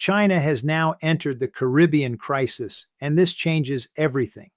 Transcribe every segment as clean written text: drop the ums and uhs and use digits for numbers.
China has now entered the Caribbean crisis, and this changes everything.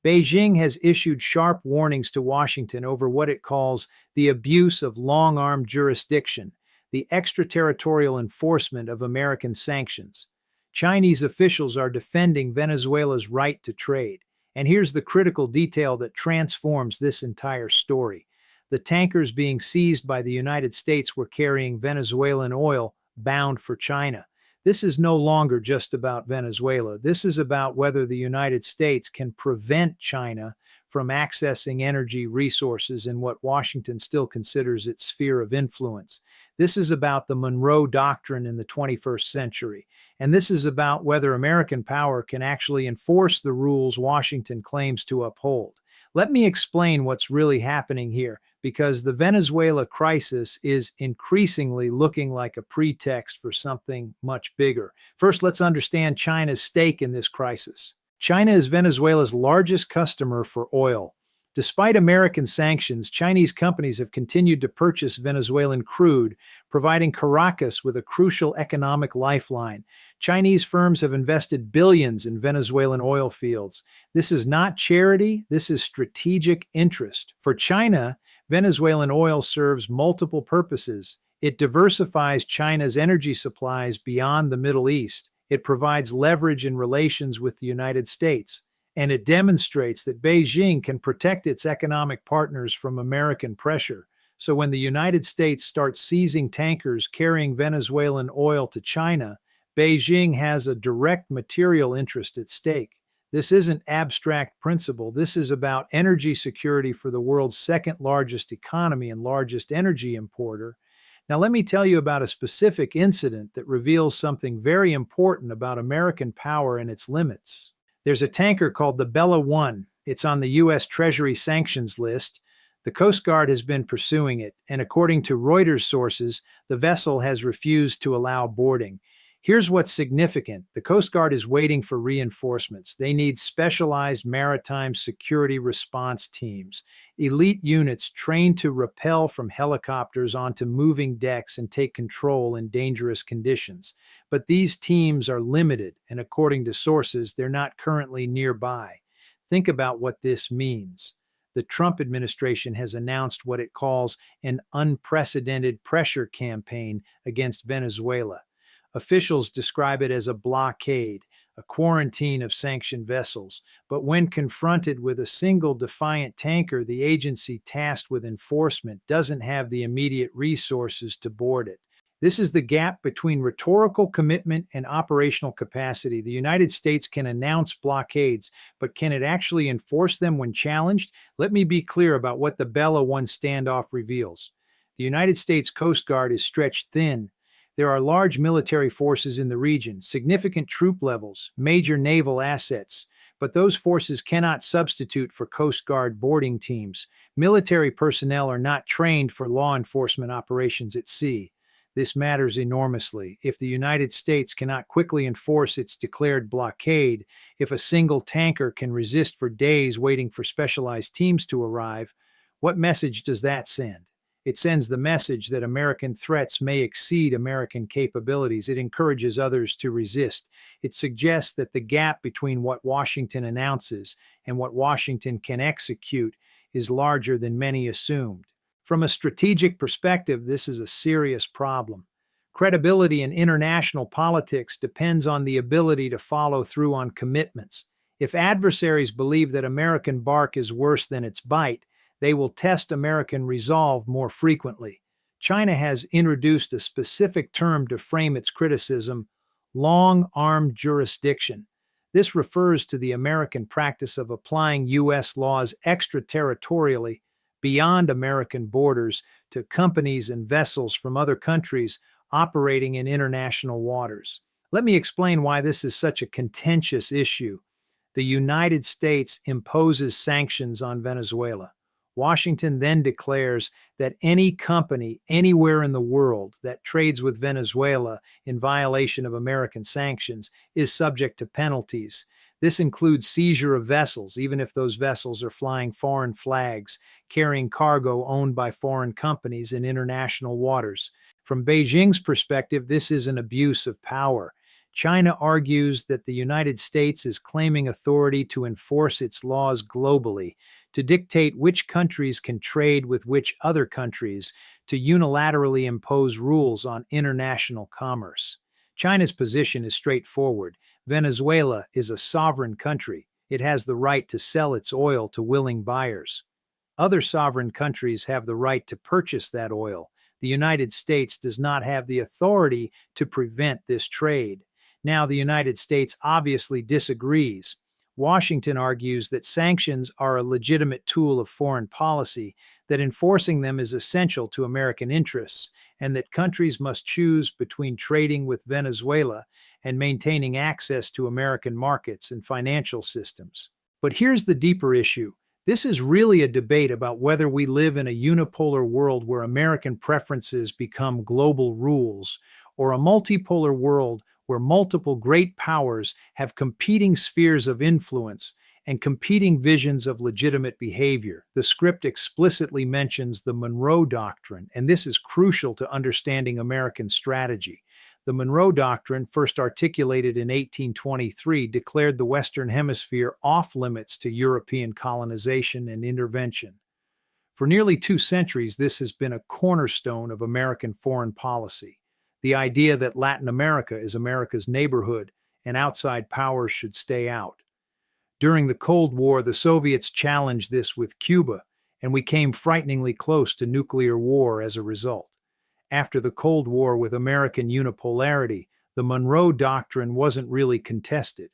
Beijing has issued sharp warnings to Washington over what it calls the abuse of long-arm jurisdiction, the extraterritorial enforcement of American sanctions. Chinese officials are defending Venezuela's right to trade. And here's the critical detail that transforms this entire story. The tankers being seized by the United States were carrying Venezuelan oil bound for China. This is no longer just about Venezuela. This is about whether the United States can prevent China from accessing energy resources in what Washington still considers its sphere of influence. This is about the Monroe Doctrine in the 21st century. And this is about whether American power can actually enforce the rules Washington claims to uphold. Let me explain what's really happening here, because the Venezuela crisis is increasingly looking like a pretext for something much bigger. First, let's understand China's stake in this crisis. China is Venezuela's largest customer for oil. Despite American sanctions, Chinese companies have continued to purchase Venezuelan crude, providing Caracas with a crucial economic lifeline. Chinese firms have invested billions in Venezuelan oil fields. This is not charity, this is strategic interest. For China, Venezuelan oil serves multiple purposes. It diversifies China's energy supplies beyond the Middle East. It provides leverage in relations with the United States. And it demonstrates that Beijing can protect its economic partners from American pressure. So when the United States starts seizing tankers carrying Venezuelan oil to China, Beijing has a direct material interest at stake. This isn't abstract principle. This is about energy security for the world's second largest economy and largest energy importer. Now, let me tell you about a specific incident that reveals something very important about American power and its limits. There's a tanker called the Bella 1. It's on the U.S. Treasury sanctions list. The Coast Guard has been pursuing it, and according to Reuters sources, the vessel has refused to allow boarding. Here's what's significant. The Coast Guard is waiting for reinforcements. They need specialized maritime security response teams, elite units trained to rappel from helicopters onto moving decks and take control in dangerous conditions. But these teams are limited, and according to sources, they're not currently nearby. Think about what this means. The Trump administration has announced what it calls an unprecedented pressure campaign against Venezuela. Officials describe it as a blockade, a quarantine of sanctioned vessels. But when confronted with a single defiant tanker, the agency tasked with enforcement doesn't have the immediate resources to board it. This is the gap between rhetorical commitment and operational capacity. The United States can announce blockades, but can it actually enforce them when challenged? Let me be clear about what the Bella 1 standoff reveals. The United States Coast Guard is stretched thin. There are large military forces in the region, significant troop levels, major naval assets, but those forces cannot substitute for Coast Guard boarding teams. Military personnel are not trained for law enforcement operations at sea. This matters enormously. If the United States cannot quickly enforce its declared blockade, if a single tanker can resist for days waiting for specialized teams to arrive, what message does that send? It sends the message that American threats may exceed American capabilities. It encourages others to resist. It suggests that the gap between what Washington announces and what Washington can execute is larger than many assumed. From a strategic perspective, this is a serious problem. Credibility in international politics depends on the ability to follow through on commitments. If adversaries believe that American bark is worse than its bite, they will test American resolve more frequently. China has introduced a specific term to frame its criticism: long-arm jurisdiction. This refers to the American practice of applying U.S. laws extraterritorially, beyond American borders, to companies and vessels from other countries operating in international waters. Let me explain why this is such a contentious issue. The United States imposes sanctions on Venezuela. Washington then declares that any company anywhere in the world that trades with Venezuela in violation of American sanctions is subject to penalties. This includes seizure of vessels, even if those vessels are flying foreign flags, carrying cargo owned by foreign companies in international waters. From Beijing's perspective, this is an abuse of power. China argues that the United States is claiming authority to enforce its laws globally, to dictate which countries can trade with which other countries, to unilaterally impose rules on international commerce. China's position is straightforward. Venezuela is a sovereign country. It has the right to sell its oil to willing buyers. Other sovereign countries have the right to purchase that oil. The United States does not have the authority to prevent this trade. Now, the United States obviously disagrees. Washington argues that sanctions are a legitimate tool of foreign policy, that enforcing them is essential to American interests, and that countries must choose between trading with Venezuela and maintaining access to American markets and financial systems. But here's the deeper issue. This is really a debate about whether we live in a unipolar world where American preferences become global rules, or a multipolar world where multiple great powers have competing spheres of influence and competing visions of legitimate behavior. The script explicitly mentions the Monroe Doctrine, and this is crucial to understanding American strategy. The Monroe Doctrine, first articulated in 1823, declared the Western Hemisphere off-limits to European colonization and intervention. For nearly 2 centuries, this has been a cornerstone of American foreign policy. The idea that Latin America is America's neighborhood and outside powers should stay out. During the Cold War, the Soviets challenged this with Cuba, and we came frighteningly close to nuclear war as a result. After the Cold War with American unipolarity, the Monroe Doctrine wasn't really contested.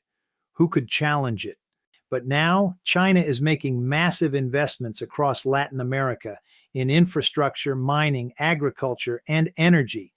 Who could challenge it? But now, China is making massive investments across Latin America in infrastructure, mining, agriculture, and energy.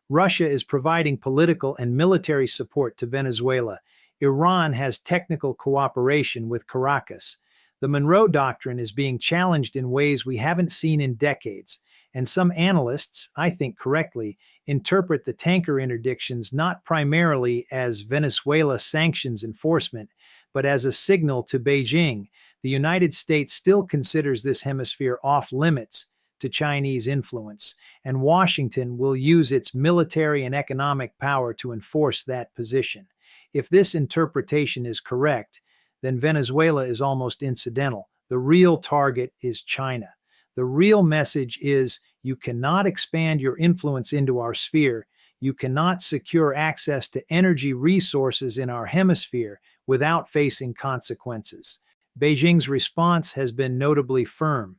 Russia is providing political and military support to Venezuela. Iran has technical cooperation with Caracas. The Monroe Doctrine is being challenged in ways we haven't seen in decades, and some analysts, I think correctly, interpret the tanker interdictions not primarily as Venezuela sanctions enforcement, but as a signal to Beijing. The United States still considers this hemisphere off-limits to Chinese influence, and Washington will use its military and economic power to enforce that position. If this interpretation is correct, then Venezuela is almost incidental. The real target is China. The real message is, you cannot expand your influence into our sphere. You cannot secure access to energy resources in our hemisphere without facing consequences. Beijing's response has been notably firm.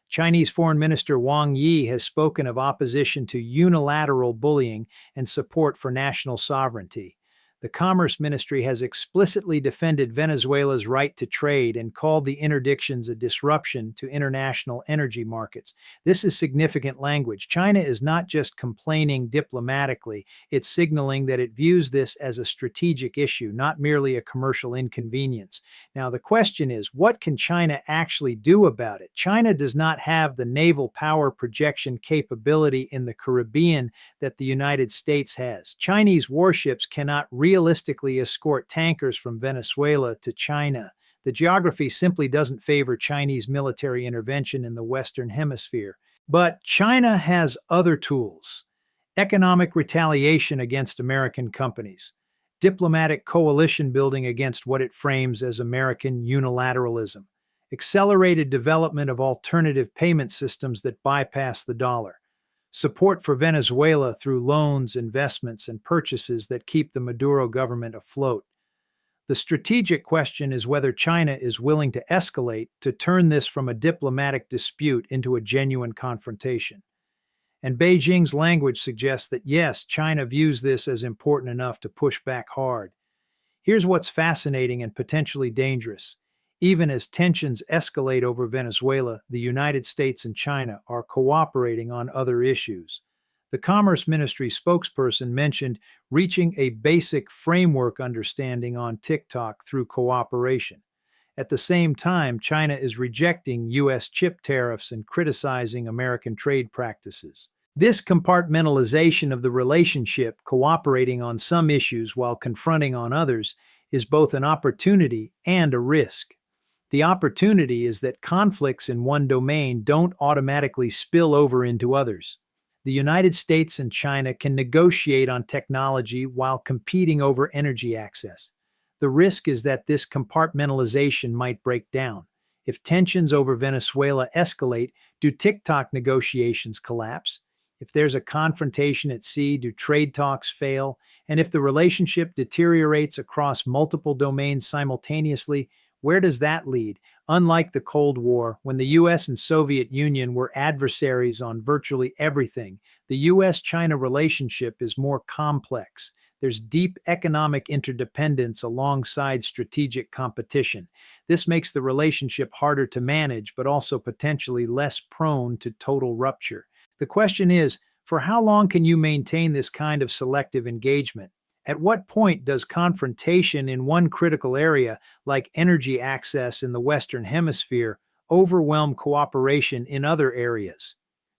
Chinese Foreign Minister Wang Yi has spoken of opposition to unilateral bullying and support for national sovereignty. The Commerce Ministry has explicitly defended Venezuela's right to trade and called the interdictions a disruption to international energy markets. This is significant language. China is not just complaining diplomatically, it's signaling that it views this as a strategic issue, not merely a commercial inconvenience. Now, the question is, what can China actually do about it? China does not have the naval power projection capability in the Caribbean that the United States has. Chinese warships cannot realistically escort tankers from Venezuela to China. The geography simply doesn't favor Chinese military intervention in the Western Hemisphere. But China has other tools: economic retaliation against American companies, diplomatic coalition building against what it frames as American unilateralism, accelerated development of alternative payment systems that bypass the dollar, support for Venezuela through loans, investments, and purchases that keep the Maduro government afloat. The strategic question is whether China is willing to escalate to turn this from a diplomatic dispute into a genuine confrontation. And Beijing's language suggests that yes, China views this as important enough to push back hard. Here's what's fascinating and potentially dangerous. Even as tensions escalate over Venezuela, the United States and China are cooperating on other issues. The Commerce Ministry spokesperson mentioned reaching a basic framework understanding on TikTok through cooperation. At the same time, China is rejecting U.S. chip tariffs and criticizing American trade practices. This compartmentalization of the relationship, cooperating on some issues while confronting on others, is both an opportunity and a risk. The opportunity is that conflicts in one domain don't automatically spill over into others. The United States and China can negotiate on technology while competing over energy access. The risk is that this compartmentalization might break down. If tensions over Venezuela escalate, do TikTok negotiations collapse? If there's a confrontation at sea, do trade talks fail? And if the relationship deteriorates across multiple domains simultaneously, where does that lead? Unlike the Cold War, when the US and Soviet Union were adversaries on virtually everything, the US-China relationship is more complex. There's deep economic interdependence alongside strategic competition. This makes the relationship harder to manage, but also potentially less prone to total rupture. The question is, for how long can you maintain this kind of selective engagement? At what point does confrontation in one critical area, like energy access in the Western Hemisphere, overwhelm cooperation in other areas?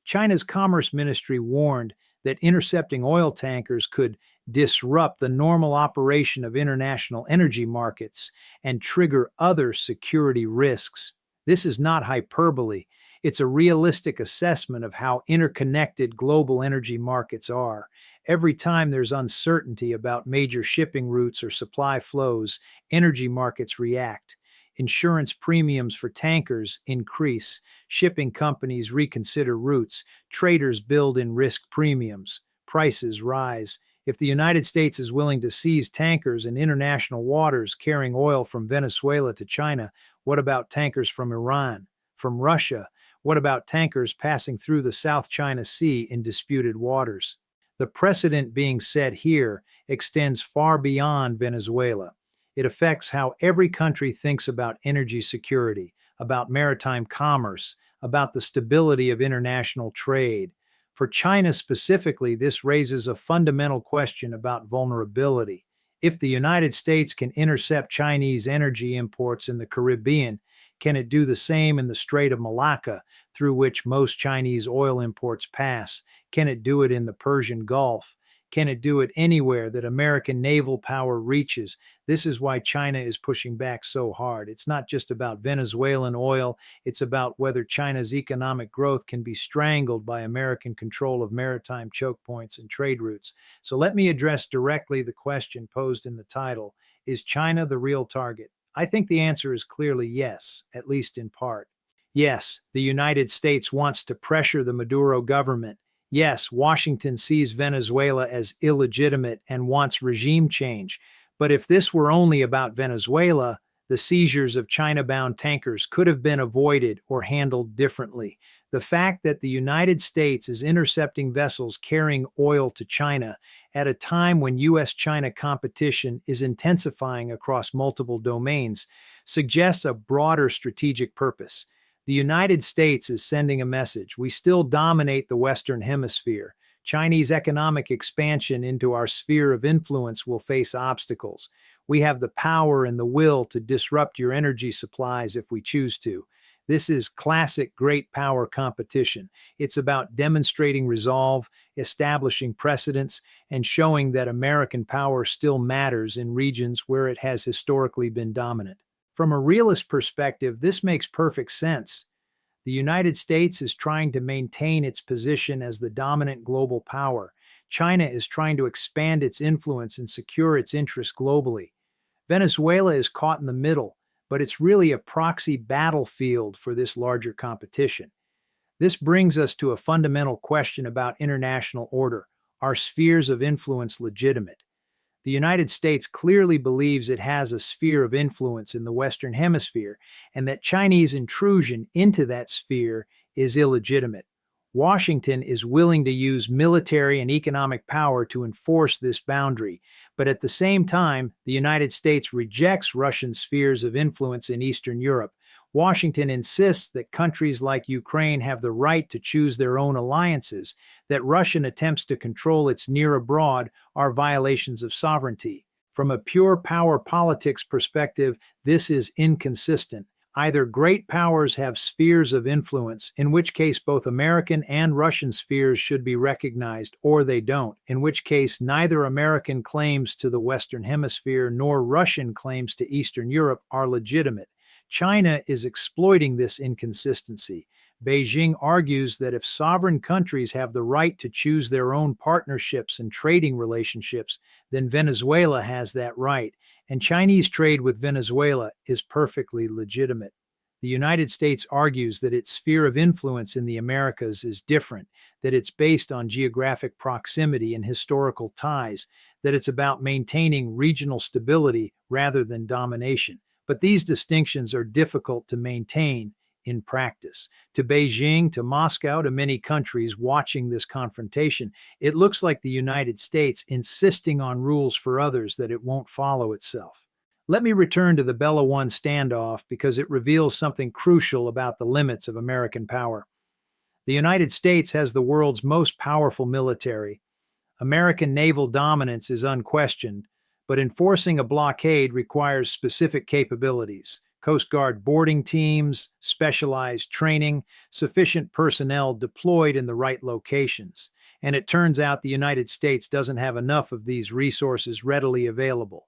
China's Commerce Ministry warned that intercepting oil tankers could disrupt the normal operation of international energy markets and trigger other security risks. This is not hyperbole. It's a realistic assessment of how interconnected global energy markets are. Every time there's uncertainty about major shipping routes or supply flows, energy markets react. Insurance premiums for tankers increase. Shipping companies reconsider routes. Traders build in risk premiums. Prices rise. If the United States is willing to seize tankers in international waters carrying oil from Venezuela to China, what about tankers from Iran, from Russia? What about tankers passing through the South China Sea in disputed waters? The precedent being set here extends far beyond Venezuela. It affects how every country thinks about energy security, about maritime commerce, about the stability of international trade. For China specifically, this raises a fundamental question about vulnerability. If the United States can intercept Chinese energy imports in the Caribbean, can it do the same in the Strait of Malacca, through which most Chinese oil imports pass? Can it do it in the Persian Gulf? Can it do it anywhere that American naval power reaches? This is why China is pushing back so hard. It's not just about Venezuelan oil, it's about whether China's economic growth can be strangled by American control of maritime choke points and trade routes. So let me address directly the question posed in the title: is China the real target? I think the answer is clearly yes, at least in part. Yes, the United States wants to pressure the Maduro government. Yes, Washington sees Venezuela as illegitimate and wants regime change. But if this were only about Venezuela, the seizures of China-bound tankers could have been avoided or handled differently. The fact that the United States is intercepting vessels carrying oil to China at a time when US-China competition is intensifying across multiple domains suggests a broader strategic purpose. The United States is sending a message: we still dominate the Western Hemisphere. Chinese economic expansion into our sphere of influence will face obstacles. We have the power and the will to disrupt your energy supplies if we choose to. This is classic great power competition. It's about demonstrating resolve, establishing precedents, and showing that American power still matters in regions where it has historically been dominant. From a realist perspective, this makes perfect sense. The United States is trying to maintain its position as the dominant global power. China is trying to expand its influence and secure its interests globally. Venezuela is caught in the middle, but it's really a proxy battlefield for this larger competition. This brings us to a fundamental question about international order. Are spheres of influence legitimate? The United States clearly believes it has a sphere of influence in the Western Hemisphere, and that Chinese intrusion into that sphere is illegitimate. Washington is willing to use military and economic power to enforce this boundary, but at the same time, the United States rejects Russian spheres of influence in Eastern Europe. Washington insists that countries like Ukraine have the right to choose their own alliances, that Russian attempts to control its near abroad are violations of sovereignty. From a pure power politics perspective, this is inconsistent. Either great powers have spheres of influence, in which case both American and Russian spheres should be recognized, or they don't, in which case neither American claims to the Western Hemisphere nor Russian claims to Eastern Europe are legitimate. China is exploiting this inconsistency. Beijing argues that if sovereign countries have the right to choose their own partnerships and trading relationships, then Venezuela has that right, and Chinese trade with Venezuela is perfectly legitimate. The United States argues that its sphere of influence in the Americas is different, that it's based on geographic proximity and historical ties, that it's about maintaining regional stability rather than domination. But these distinctions are difficult to maintain in practice. To Beijing, to Moscow, to many countries watching this confrontation, it looks like the United States insisting on rules for others that it won't follow itself. Let me return to the Bella 1 standoff because it reveals something crucial about the limits of American power. The United States has the world's most powerful military. American naval dominance is unquestioned, but enforcing a blockade requires specific capabilities: Coast Guard boarding teams, specialized training, sufficient personnel deployed in the right locations. And it turns out the United States doesn't have enough of these resources readily available.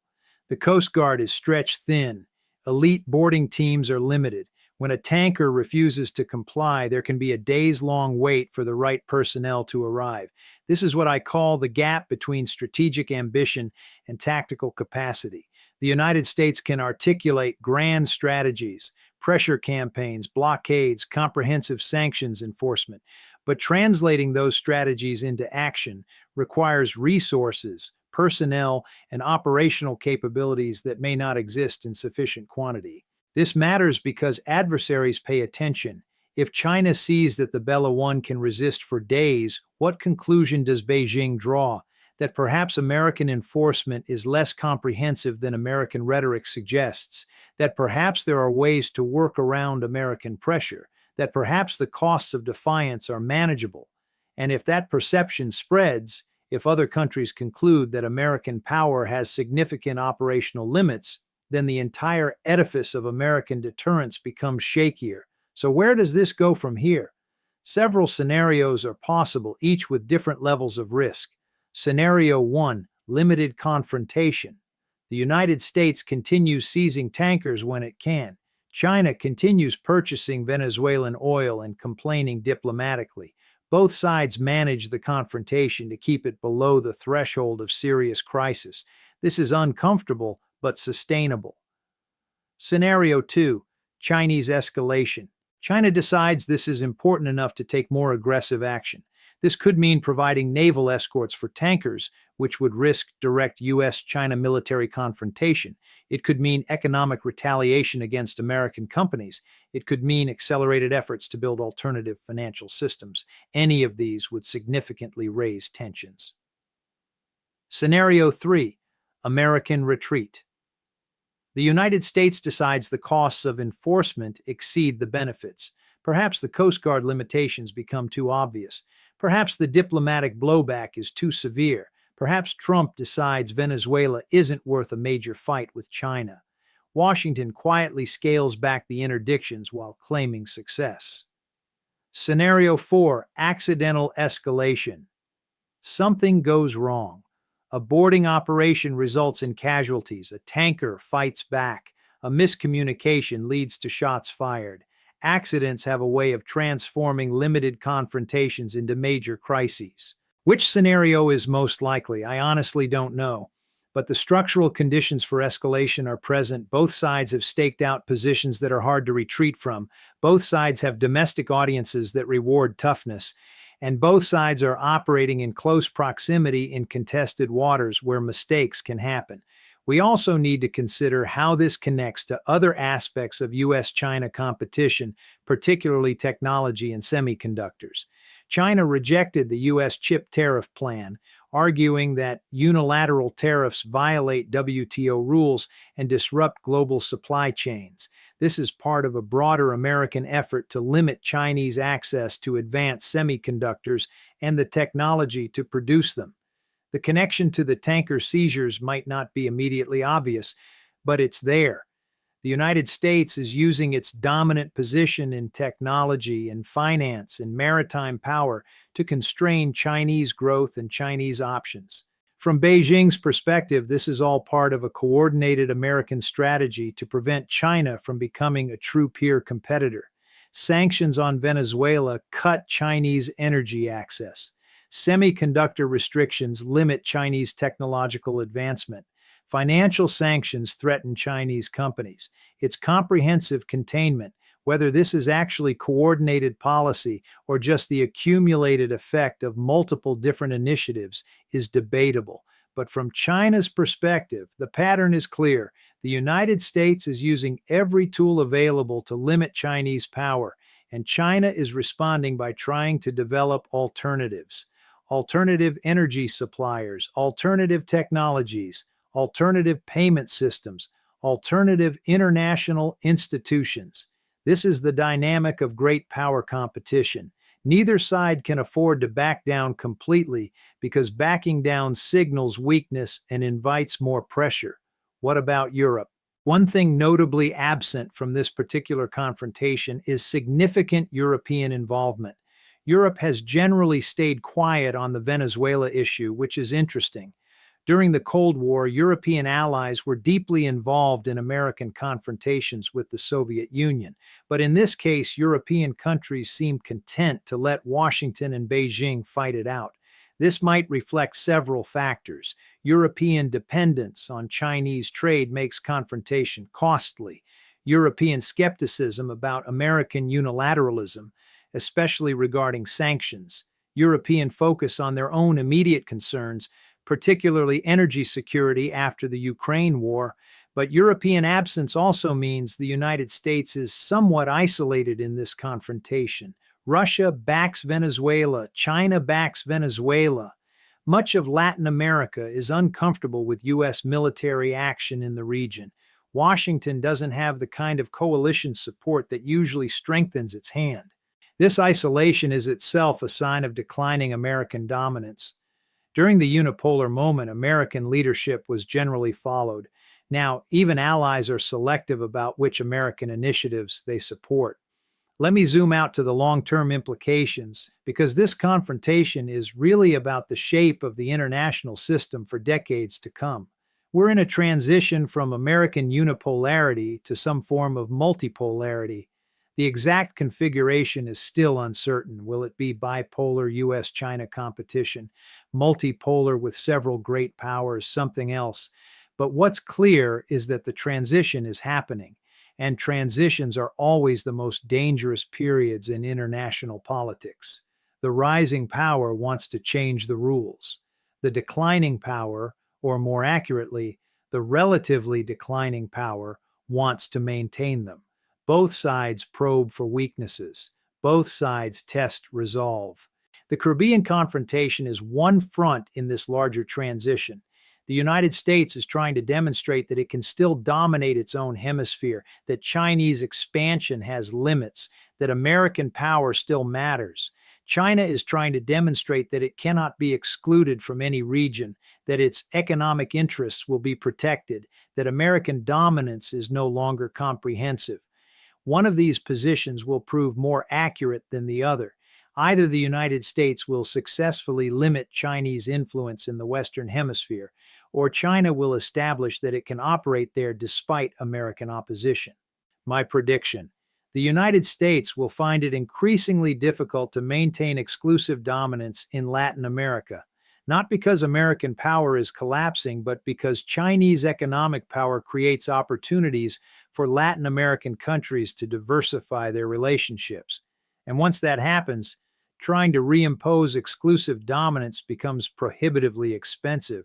The Coast Guard is stretched thin. Elite boarding teams are limited. When a tanker refuses to comply, there can be a days-long wait for the right personnel to arrive. This is what I call the gap between strategic ambition and tactical capacity. The United States can articulate grand strategies, pressure campaigns, blockades, comprehensive sanctions enforcement, but translating those strategies into action requires resources, personnel, and operational capabilities that may not exist in sufficient quantity. This matters because adversaries pay attention. If China sees that the Bella 1 can resist for days, what conclusion does Beijing draw? That perhaps American enforcement is less comprehensive than American rhetoric suggests, that perhaps there are ways to work around American pressure, that perhaps the costs of defiance are manageable. And if that perception spreads, if other countries conclude that American power has significant operational limits, then the entire edifice of American deterrence becomes shakier. So where does this go from here? Several scenarios are possible, each with different levels of risk. Scenario 1, limited confrontation. The United States continues seizing tankers when it can. China continues purchasing Venezuelan oil and complaining diplomatically. Both sides manage the confrontation to keep it below the threshold of serious crisis. This is uncomfortable, but sustainable. Scenario 2, Chinese escalation. China decides this is important enough to take more aggressive action. This could mean providing naval escorts for tankers, which would risk direct U.S.-China military confrontation. It could mean economic retaliation against American companies. It could mean accelerated efforts to build alternative financial systems. Any of these would significantly raise tensions. Scenario 3, American retreat. The United States decides the costs of enforcement exceed the benefits. Perhaps the Coast Guard limitations become too obvious. Perhaps the diplomatic blowback is too severe. Perhaps Trump decides Venezuela isn't worth a major fight with China. Washington quietly scales back the interdictions while claiming success. Scenario 4, accidental escalation. Something goes wrong. A boarding operation results in casualties. A tanker fights back. A miscommunication leads to shots fired. Accidents have a way of transforming limited confrontations into major crises. Which scenario is most likely? I honestly don't know. But the structural conditions for escalation are present. Both sides have staked out positions that are hard to retreat from. Both sides have domestic audiences that reward toughness. And both sides are operating in close proximity in contested waters where mistakes can happen. We also need to consider how this connects to other aspects of U.S.-China competition, particularly technology and semiconductors. China rejected the U.S. chip tariff plan, arguing that unilateral tariffs violate WTO rules and disrupt global supply chains. This is part of a broader American effort to limit Chinese access to advanced semiconductors and the technology to produce them. The connection to the tanker seizures might not be immediately obvious, but it's there. The United States is using its dominant position in technology and finance and maritime power to constrain Chinese growth and Chinese options. From Beijing's perspective, this is all part of a coordinated American strategy to prevent China from becoming a true peer competitor. Sanctions on Venezuela cut Chinese energy access. Semiconductor restrictions limit Chinese technological advancement. Financial sanctions threaten Chinese companies. It's comprehensive containment. Whether this is actually coordinated policy or just the accumulated effect of multiple different initiatives is debatable. But from China's perspective, the pattern is clear. The United States is using every tool available to limit Chinese power, and China is responding by trying to develop alternatives. Alternative energy suppliers, alternative technologies, alternative payment systems, alternative international institutions. This is the dynamic of great power competition. Neither side can afford to back down completely because backing down signals weakness and invites more pressure. What about Europe? One thing notably absent from this particular confrontation is significant European involvement. Europe has generally stayed quiet on the Venezuela issue, which is interesting. During the Cold War, European allies were deeply involved in American confrontations with the Soviet Union. But in this case, European countries seemed content to let Washington and Beijing fight it out. This might reflect several factors. European dependence on Chinese trade makes confrontation costly. European skepticism about American unilateralism, especially regarding sanctions. European focus on their own immediate concerns, particularly energy security after the Ukraine war, but European absence also means the United States is somewhat isolated in this confrontation. Russia backs Venezuela, China backs Venezuela. Much of Latin America is uncomfortable with U.S. military action in the region. Washington doesn't have the kind of coalition support that usually strengthens its hand. This isolation is itself a sign of declining American dominance. During the unipolar moment, American leadership was generally followed. Now, even allies are selective about which American initiatives they support. Let me zoom out to the long-term implications, because this confrontation is really about the shape of the international system for decades to come. We're in a transition from American unipolarity to some form of multipolarity. The exact configuration is still uncertain. Will it be bipolar US-China competition, multipolar with several great powers, something else? But what's clear is that the transition is happening, and transitions are always the most dangerous periods in international politics. The rising power wants to change the rules. The declining power, or more accurately, the relatively declining power, wants to maintain them. Both sides probe for weaknesses. Both sides test resolve. The Caribbean confrontation is one front in this larger transition. The United States is trying to demonstrate that it can still dominate its own hemisphere, that Chinese expansion has limits, that American power still matters. China is trying to demonstrate that it cannot be excluded from any region, that its economic interests will be protected, that American dominance is no longer comprehensive. One of these positions will prove more accurate than the other. Either the United States will successfully limit Chinese influence in the Western Hemisphere, or China will establish that it can operate there despite American opposition. My prediction: the United States will find it increasingly difficult to maintain exclusive dominance in Latin America, not because American power is collapsing, but because Chinese economic power creates opportunities for Latin American countries to diversify their relationships. And once that happens, trying to reimpose exclusive dominance becomes prohibitively expensive.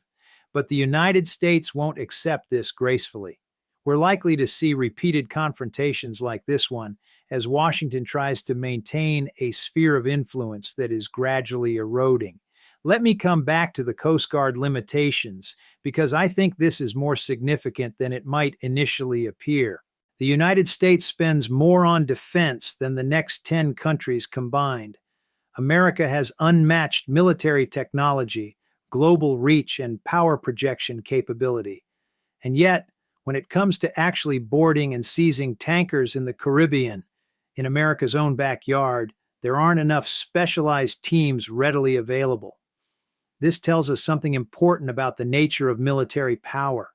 But the United States won't accept this gracefully. We're likely to see repeated confrontations like this one as Washington tries to maintain a sphere of influence that is gradually eroding. Let me come back to the Coast Guard limitations, because I think this is more significant than it might initially appear. The United States spends more on defense than the next 10 countries combined. America has unmatched military technology, global reach, and power projection capability. And yet, when it comes to actually boarding and seizing tankers in the Caribbean, in America's own backyard, there aren't enough specialized teams readily available. This tells us something important about the nature of military power.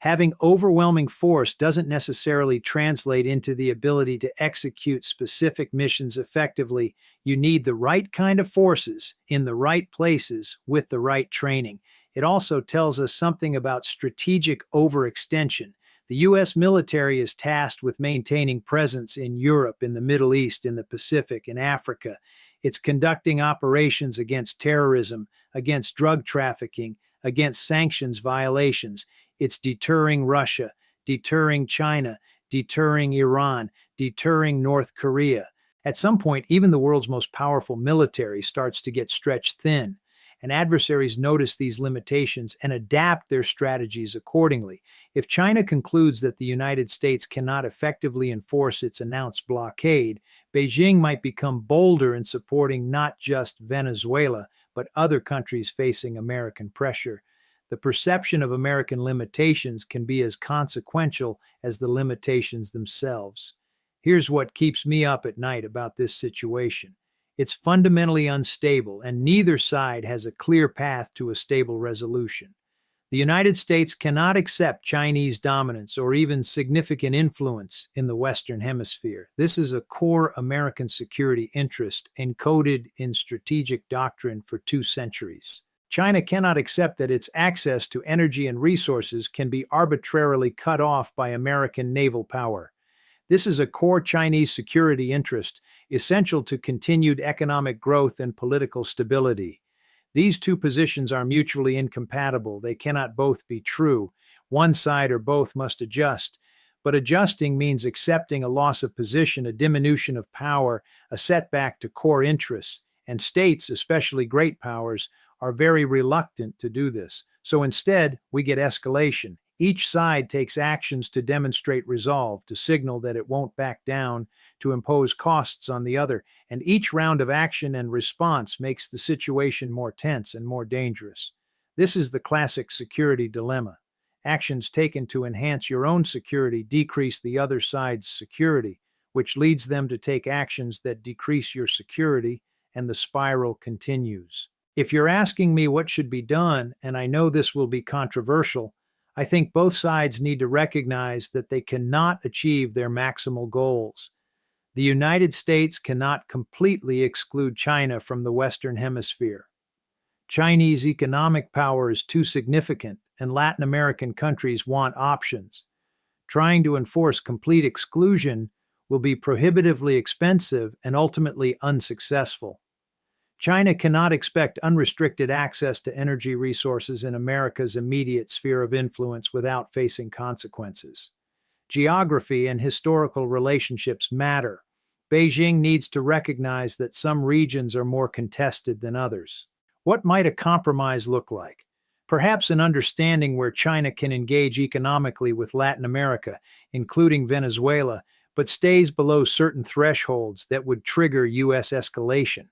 Having overwhelming force doesn't necessarily translate into the ability to execute specific missions effectively. You need the right kind of forces in the right places with the right training. It also tells us something about strategic overextension. The U.S. military is tasked with maintaining presence in Europe, in the Middle East, in the Pacific, in Africa. It's conducting operations against terrorism, against drug trafficking, against sanctions violations. It's deterring Russia, deterring China, deterring Iran, deterring North Korea. At some point, even the world's most powerful military starts to get stretched thin, and adversaries notice these limitations and adapt their strategies accordingly. If China concludes that the United States cannot effectively enforce its announced blockade, Beijing might become bolder in supporting not just Venezuela, but other countries facing American pressure. The perception of American limitations can be as consequential as the limitations themselves. Here's what keeps me up at night about this situation. It's fundamentally unstable, and neither side has a clear path to a stable resolution. The United States cannot accept Chinese dominance or even significant influence in the Western Hemisphere. This is a core American security interest encoded in strategic doctrine for 2 centuries. China cannot accept that its access to energy and resources can be arbitrarily cut off by American naval power. This is a core Chinese security interest, essential to continued economic growth and political stability. These two positions are mutually incompatible. They cannot both be true. One side or both must adjust. But adjusting means accepting a loss of position, a diminution of power, a setback to core interests. And states, especially great powers, are very reluctant to do this. So instead, we get escalation. Each side takes actions to demonstrate resolve, to signal that it won't back down, to impose costs on the other, and each round of action and response makes the situation more tense and more dangerous. This is the classic security dilemma. Actions taken to enhance your own security decrease the other side's security, which leads them to take actions that decrease your security, and the spiral continues. If you're asking me what should be done, and I know this will be controversial, I think both sides need to recognize that they cannot achieve their maximal goals. The United States cannot completely exclude China from the Western Hemisphere. Chinese economic power is too significant, and Latin American countries want options. Trying to enforce complete exclusion will be prohibitively expensive and ultimately unsuccessful. China cannot expect unrestricted access to energy resources in America's immediate sphere of influence without facing consequences. Geography and historical relationships matter. Beijing needs to recognize that some regions are more contested than others. What might a compromise look like? Perhaps an understanding where China can engage economically with Latin America, including Venezuela, but stays below certain thresholds that would trigger U.S. escalation.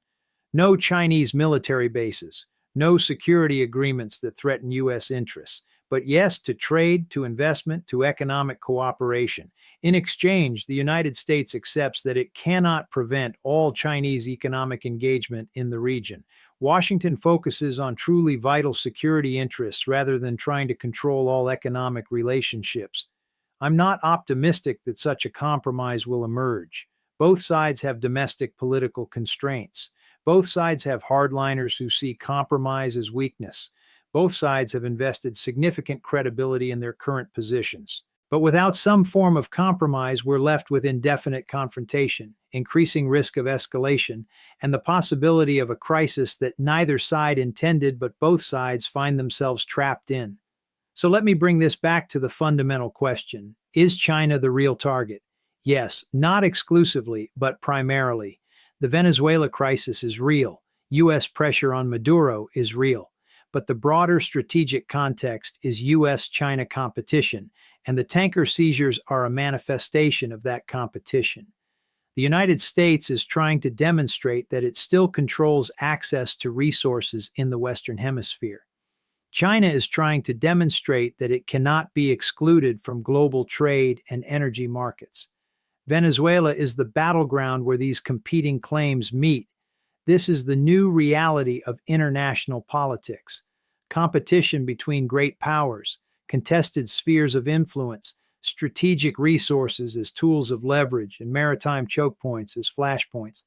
No Chinese military bases, no security agreements that threaten U.S. interests, but yes to trade, to investment, to economic cooperation. In exchange, the United States accepts that it cannot prevent all Chinese economic engagement in the region. Washington focuses on truly vital security interests rather than trying to control all economic relationships. I'm not optimistic that such a compromise will emerge. Both sides have domestic political constraints. Both sides have hardliners who see compromise as weakness. Both sides have invested significant credibility in their current positions. But without some form of compromise, we're left with indefinite confrontation, increasing risk of escalation, and the possibility of a crisis that neither side intended but both sides find themselves trapped in. So let me bring this back to the fundamental question. Is China the real target? Yes, not exclusively, but primarily. The Venezuela crisis is real. U.S. pressure on Maduro is real. But the broader strategic context is U.S.-China competition, and the tanker seizures are a manifestation of that competition. The United States is trying to demonstrate that it still controls access to resources in the Western Hemisphere. China is trying to demonstrate that it cannot be excluded from global trade and energy markets. Venezuela is the battleground where these competing claims meet. This is the new reality of international politics. Competition between great powers, contested spheres of influence, strategic resources as tools of leverage, and maritime choke points as flashpoints.